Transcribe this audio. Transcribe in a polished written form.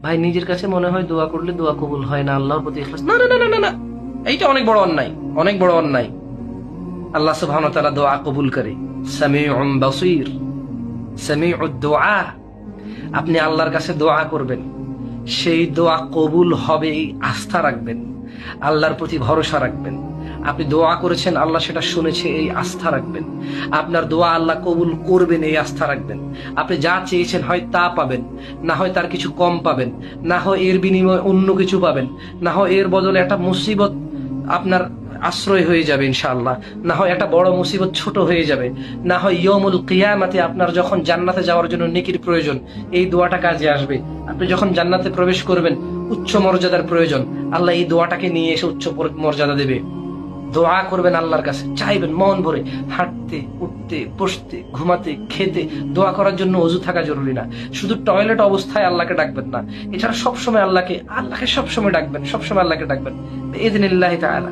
ভাই নিজের কাছে মনে হয় দোয়া করলে দোয়া কবুল হয় না, আল্লাহর প্রতি ইখলাস, না না না না না না, এইটা অনেক বড় অন্যায়, অনেক বড় অন্যায়। আল্লাহ সুবহানাহু ওয়া তাআলা দোয়া কবুল করে, সামিউম বাসীর, সামিউদ দুআ। আপনি আল্লাহর কাছে দোয়া করবেন, সেই দোয়া কবুল হবে এই আস্থা রাখবেন, আল্লাহর প্রতি ভরসা রাখবেন। আপনি দোয়া করেছেন, আল্লাহ সেটা শুনেছে, এই আস্থা রাখবেন। আপনার দোয়া আল্লাহ কবুল করবেন, এই আস্থা রাখবেন। আপনি যা চেয়েছেন হয় তা পাবেন, না হয় তার কিছু কম পাবেন, না হয় এর বিনিময়ে অন্য কিছু পাবেন, না হয় এর বদলে একটা মুসিবত আপনার আশ্রয় হয়ে যাবে ইনশাআল্লাহ, না হয় একটা বড় মুসিবত ছোট হয়ে যাবে, না হয় ইয়মুল কিয়ামাতে আপনার যখন জান্নাতে যাওয়ার জন্য নেকির প্রয়োজন, এই দোয়াটা কাজে আসবে। আপনি যখন জান্নাতে প্রবেশ করবেন, উচ্চ মর্যাদার প্রয়োজন, আল্লাহ এই দোয়াটাকে নিয়ে এসে উচ্চ মর্যাদা দেবে। দোয়া করবেন আল্লাহর কাছে, চাইবেন মন ভরে, হাঁটতে উঠতে বসতে ঘুমাতে খেতে দোয়া করার জন্য অজু থাকা জরুরি না। শুধু টয়লেট অবস্থায় আল্লাহকে ডাকবেন না, এছাড়া সবসময় আল্লাহকে সবসময় ডাকবেন, সবসময় আল্লাহকে ডাকবেন ইযনিল্লাহি তাআলা।